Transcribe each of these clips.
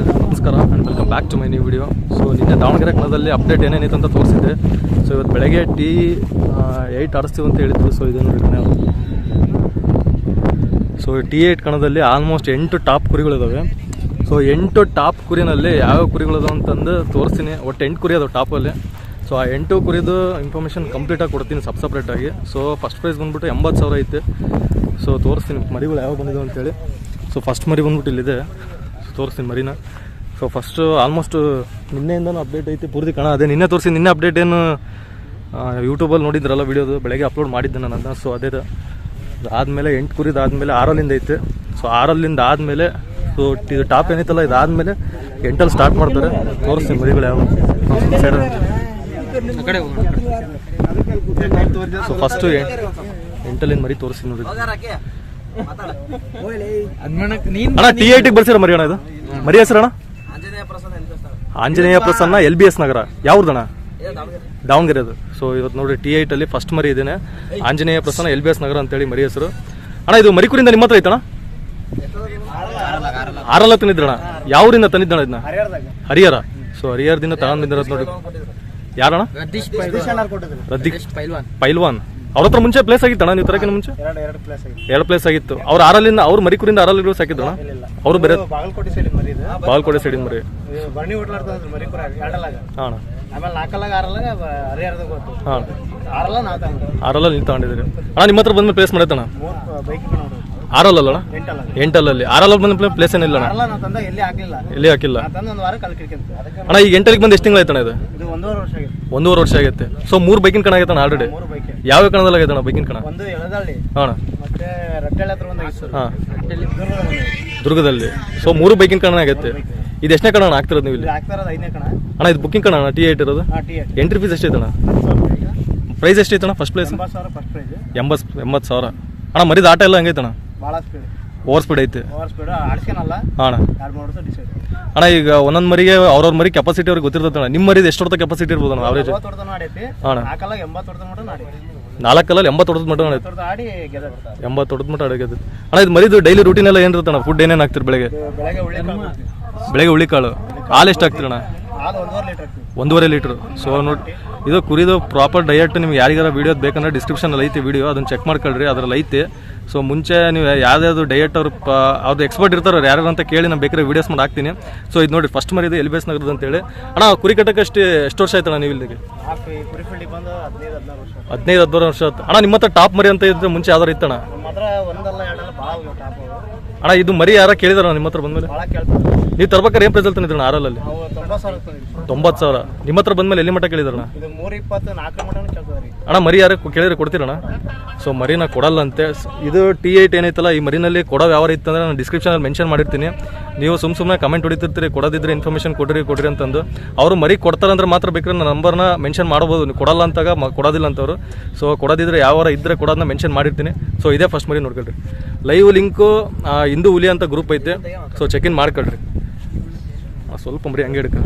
ಎಲ್ರಿಗೂ ನಮಸ್ಕಾರ and welcome back to my new video. So ನಿನ್ನೆ ದಾವಣಗೆರೆ ಕಣದಲ್ಲಿ ಅಪ್ಡೇಟ್ ಏನೇನಿತ್ತು ಅಂತ ತೋರಿಸಿದ್ದೆ. ಸೊ ಇವತ್ತು ಬೆಳಗ್ಗೆ T8 ಆಡಿಸ್ತೀವಿ ಅಂತ ಹೇಳಿದ್ರು. ಸೊ ಇದೇ ನೋಡಿ ನಾವು. ಸೊ T8 ಕಣದಲ್ಲಿ ಆಲ್ಮೋಸ್ಟ್ 8 ಟಾಪ್ ಕುರಿಗಳಿದ್ದಾವೆ. ಸೊ 8 ಟಾಪ್ ಕುರಿನಲ್ಲಿ ಯಾವ್ಯಾವ ಕುರಿಗಳಿದಾವೆ ಅಂತಂದು ತೋರಿಸ್ತೀನಿ. ಒಟ್ಟು 8 ಕುರಿ ಅದಾವೆ ಟಾಪಲ್ಲಿ. ಸೊ ಆ 8 ಕುರಿದು ಇನ್ಫಾರ್ಮೇಷನ್ ಕಂಪ್ಲೀಟಾಗಿ ಕೊಡ್ತೀನಿ ಸಪ್ರೇಟಾಗಿ. ಸೊ ಫಸ್ಟ್ ಪ್ರೈಸ್ ಬಂದ್ಬಿಟ್ಟು 80,000 ಐತೆ. ಸೊ ತೋರಿಸ್ತೀನಿ ಮರಿಗಳು ಯಾವಾಗ ಬಂದಿದ್ದಾವೆ ಅಂತೇಳಿ. ಸೊ ಫಸ್ಟ್ ಮರಿ ಬಂದ್ಬಿಟ್ಟು ಇಲ್ಲಿದೆ, ತೋರಿಸ್ತೀನಿ ಮರಿನ. ಸೊ ಫಸ್ಟು ಆಲ್ಮೋಸ್ಟ್ ನಿನ್ನೆಯಿಂದನೂ ಅಪ್ಡೇಟ್ ಐತಿ ಪೂರ್ತಿ ಕಣ. ಅದೇ ನಿನ್ನೆ ತೋರಿಸಿ, ನಿನ್ನೆ ಅಪ್ಡೇಟ್ ಏನು ಯೂಟ್ಯೂಬಲ್ಲಿ ನೋಡಿದ್ರಲ್ಲ ವೀಡಿಯೋದು, ಬೆಳಗ್ಗೆ ಅಪ್ಲೋಡ್ ಮಾಡಿದ್ದೆ ನಾನು ಅದನ್ನ. ಸೊ ಅದೇ ಅದಾದಮೇಲೆ 8 ಕುರಿದಾದಮೇಲೆ 6 ಐತೆ. ಸೊ 6 ಆದಮೇಲೆ ಸೊ ಇದು ಟಾಪ್ ಏನೈತಲ್ಲ ಇದಾದಮೇಲೆ 8 ಸ್ಟಾರ್ಟ್ ಮಾಡ್ತಾರೆ. ತೋರಿಸ್ತೀನಿ ಮರಿಗಳು ಯಾವ ಸೈಡ್. ಸೊ ಫಸ್ಟು 8 ಮರಿ ತೋರಿಸ್ತೀನಿ ನೋಡಿ ಅಣ್ಣ. T8 ಬರ್ಸಿರ ಮರಿ ಅಣ್ಣ, ಇದು ಮರಿ ಹೆಸರು ಅಣ್ಣ ಆಂಜನೇಯ ಪ್ರಸನ್ನ LBS ನಗರ. ಯಾವ್ದಣ್ಣ? ದಾವಣಗೆರೆ ಅದು. ಸೊ ಇವತ್ತು ನೋಡಿ T8 ಅಲ್ಲಿ ಫಸ್ಟ್ ಮರಿ ಇದೇನೆ, ಆಂಜನೇಯ ಪ್ರಸನ್ನ LBS ನಗರ ಅಂತೇಳಿ ಮರಿ ಹೆಸರು. ಅಣ್ಣ ಇದು ಮರಿಕುರಿಂದ ನಿಮ್ಮ ಹತ್ರ ಐತಣ್ಣ? ಆರಲ್ಲ ತಂದಿದ್ರಣ್ಣ? ಯಾವ್ರಿಂದ ತಂದಿದ್ದಣ ಇದನ್ನ? ಹರಿಹರ. ಸೊ ಹರಿಹರದಿಂದ ತಗೊಂಡಿರೋದು ನೋಡಿ. ಯಾರಣ್ಣ? ರದ್ದೀಶ್ ಪೈಲ್ವಾನ್. ಅವ್ರ ಹತ್ರ ಮುಂಚೆ ಪ್ಲೇಸ್ ಆಗಿತ್ತಣ್ಣ ನೀವು ತರಕಿನ ಮುಂಚೆ? 2 ಪ್ಲೇಸ್ ಆಗಿತ್ತು. ಅವ್ರು 6 ಅವ್ರ ಮರಿಕುರಿಂದ 6 ಸಾಕಿದ್ದಣ್ಣ? ಅವ್ರು ಬೇರೆ ಬಾಗಲಕೋಟೆ ಸೈಡಿನ ಮರಿ. ಹಾಂ ಆರಲ್ಲ ನೀವು ತಗೊಂಡಿದ್ದೀರಿ ಅಣ್ಣ. ನಿಮ್ಮ ಹತ್ರ ಬಂದ್ಮೇಲೆ ಪ್ಲೇಸ್ ಮಾಡೈತಣ್ಣ? 6 ಅಲ್ಲ 8 6 ಬಂದ ಪ್ಲೇಸ್ ಏನಿಲ್ಲ ಅಣ್ಣ? ಎಲ್ಲಿ ಹಾಕಿಲ್ಲ ಅಣ್ಣ. ಈಗ 8 ಬಂದು ಎಷ್ಟು ತಿಂಗಳು ಆಯ್ತಣ್ಣ ಇದು? 1.5 ವರ್ಷ ಆಗೈತೆ. ಸೊ 3 ಬೈಕಿನ ಕಣ ಆಗೈತಣ್ಣ ಆಲ್ರೆಡಿ. ಯಾವ ಕಣದಲ್ಲಿ ಆಗೈತಣ್ಣ ಬೈಕಿನ ಕಣ? ಹಾಂ ದುರ್ಗದಲ್ಲಿ. ಸೊ 3 ಬೈಕಿನ ಕಣ ಆಗೈತೆ. ಇದು ಎಷ್ಟನೇ ಕಣ ಆಗ್ತಿರೋದು ನೀವು ಇಲ್ಲಿ? ಅಣ್ಣ ಇದು ಬುಕ್ಕಿಂಗ್ ಕಣ T8 ಇರೋದು. ಎಂಟ್ರಿ ಫೀಸ್ ಎಷ್ಟೈತಣ್ಣ? ಪ್ರೈಸ್ ಎಷ್ಟೈತಣ್ಣ ಫಸ್ಟ್ ಪ್ಲೇಸ್? 80,000. ಅಣ್ಣ ಮರಿದ ಆಟ ಎಲ್ಲ ಹೆಂಗೈತಣ್ಣ? ಓವರ್ ಸ್ಪೀಡ್ ಐತೆ ಅಣ್ಣ. ಅಣ್ಣ ಈಗ ಒಂದೊಂದು ಮರಿಗೆ ಅವ್ರವ್ರ ಮರಿ ಕೆಪಾಸಿಟಿ ಅವ್ರಿಗೆ ಗೊತ್ತಿರ್ತೈತಣ್ಣ. ನಿಮ್ಮ ಮರಿದು ಎಷ್ಟು ಹೊಡೆದ ಕೆಪಾಸಿಟಿ ಇರ್ಬೋದು ಅಣ್ಣ ಅವರೇಜ್? ಅಣ್ಣ 4 80 ಹೊಡೆದ ಮಟ್ಟ 80 ಹೊಡೆದ ಮಟ್ಟ ಅಡಗೈತೆ ಅಣ್ಣ. ಇದು ಮರಿದು ಡೈಲಿ ರೂಟೀನ್ ಎಲ್ಲ ಏನಿರುತ್ತಣ್ಣ? ಫುಡ್ ಏನೇನು ಹಾಕ್ತಿರಿ ಬೆಳಗ್ಗೆ? ಹುಳಿಕಾಳು. ಹಾಲು ಎಷ್ಟು ಹಾಕ್ತಿರಣ್ಣ? 1.5 ಲೀಟ್ರ್. ಸೊ ನೋಡಿ ಇದು ಕುರಿದು ಪ್ರಾಪರ್ ಡಯಟ್. ನಿಮ್ಗೆ ಯಾರಿಗಾರ ವೀಡಿಯೋದು ಬೇಕಂದ್ರೆ ಡಿಸ್ಕ್ರಿಪ್ಷನಲ್ಲಿ ಐತಿ ವೀಡಿಯೋ, ಅದನ್ನು ಚೆಕ್ ಮಾಡ್ಕೊಳ್ರಿ, ಅದರಲ್ಲಿ ಐತಿ. ಸೊ ಮುಂಚೆ ನೀವು ಯಾವ್ದಾದ್ರು ಡಯಟ್ ಅವ್ರದ್ದು ಎಕ್ಸ್ಪರ್ಟ್ ಇರ್ತಾರೆ ಯಾರು ಅಂತ ಕೇಳಿ ನಾನು ಬೇಕಾದ್ರೆ ವೀಡಿಯೋಸ್ ಮಾಡಿ ಹಾಕ್ತೀನಿ. ಸೊ ಇದು ನೋಡಿ ಫಸ್ಟ್ ಮರಿ ಇದು LBS ನಗರದ ಅಂತೇಳಿ. ಅಣ್ಣ ಕುರಿ ಕಟ್ಟಕ್ಕೆ ಎಷ್ಟು ವರ್ಷ ಆಯ್ತಣ್ಣ ನೀವು ಇಲ್ಲಿಗೆ? 15-16 ವರ್ಷ ಆಯ್ತು ಅಣ್ಣ. ನಿಮ್ಮ ಹತ್ರ ಟಾಪ್ ಮರಿ ಅಂತ ಇದ್ರೆ ಮುಂಚೆ ಯಾವ್ದಾರು ಇತ್ತಣ್ಣ? ಅಣ್ಣ ಇದು ಮರಿ ಯಾರ ಕೇಳಿದಾರ ನಿಮ್ಮ ಹತ್ರ ಬಂದ್ಮೇಲೆ? ನೀವು ತರ್ಬೇಕಾರೆ ಏನು ಪ್ರೈಸ್ ತಂದಿದ್ರಣ್ಣ? 6 90,000. ನಿಮ್ಮ ಹತ್ರ ಬಂದ್ಮೇಲೆ ಎಲ್ಲಿ ಮಟ್ಟ ಕೇಳಿದಾರಣ್ಣ? ಅಣ್ಣ ಮರಿ ಯಾರು ಕೇಳಿದ್ರೆ ಕೊಡ್ತೀರಣ್ಣ? ಸೊ ಮರಿನ ಕೊಡಲ್ಲ ಅಂತೆ. ಇದು T8 ಏನೈತಲ್ಲ ಈ ಮರಿನಲ್ಲಿ ಕೊಡೋ ಯಾವ ಇತ್ತಂದ್ರೆ ನಾನು ಡಿಸ್ಕ್ರಿಪ್ಷನಲ್ಲಿ ಮೆನ್ಷನ್ ಮಾಡಿರ್ತೀನಿ. ನೀವು ಸುಮ್ಮನೆ ಕಮೆಂಟ್ ಹೊಡಿತಿರ್ತೀರಿ ಕೊಡೋದಿದ್ರೆ ಇನ್ಫಾರ್ಮೇಷನ್ ಕೊಡ್ರಿ ಅಂತಂದು. ಅವರು ಮರಿ ಕೊಡ್ತಾರಂದ್ರೆ ಮಾತ್ರ ಬೇಕಾದ್ರೆ ನನ್ನ ನಂಬರ್ನ ಮೆನ್ಷನ್ ಮಾಡ್ಬೋದು. ನೀವು ಕೊಡಲ್ಲ ಅಂತಾಗ ಕೊಡೋದಿಲ್ಲ ಅಂತವ್ರು. ಸೊ ಕೊಡೋದಿದ್ರೆ ಯಾವ ಇದ್ರೆ ಕೊಡೋದನ್ನ ಮೆನ್ಷನ್ ಮಾಡಿರ್ತೀನಿ. ಸೊ ಇದೇ ಫಸ್ಟ್ ಮರಿ ನೋಡ್ಕೊಳ್ರಿ. ಲೈವ್ ಲಿಂಕು ಹಿಂದೂ ಹುಲಿ ಅಂತ ಗ್ರೂಪ್ ಐತೆ. ಸೊ ಚೆಕ್ ಇನ್ ಮಾಡ್ಕೊಳ್ರಿ. ಸ್ವಲ್ಪ ಮರಿ ಹಂಗೆ ಹಿಡ್ಕ.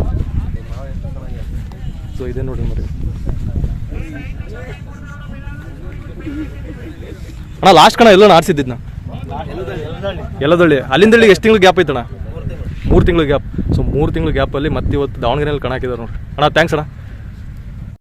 ಸೊ ಇದೇ ನೋಡ್ರಿ ಮರಿ ಅಣ್ಣ. ಲಾಸ್ಟ್ ಕಣ ಎಲ್ಲ ಆಡ್ಸಿದ್ದಿದ್ನ ಎಲ್ಲದಳ್ಳಿ. ಅಲ್ಲಿಂದ ಎಷ್ಟು ತಿಂಗಳು ಗ್ಯಾಪ್ ಐತಣ್ಣ? 3 ತಿಂಗಳು ಗ್ಯಾಪ್. ಸೊ 3 ತಿಂಗಳು ಗ್ಯಾಪಲ್ಲಿ ಮತ್ತೆ ಇವತ್ತು ದಾವಣಗೆರೆಯಲ್ಲಿ ಕಣ ಹಾಕಿದಾರೆ ನೋಡ್ರಿ ಅಣ್ಣ. ಥ್ಯಾಂಕ್ಸ್ ಅಣ್ಣ.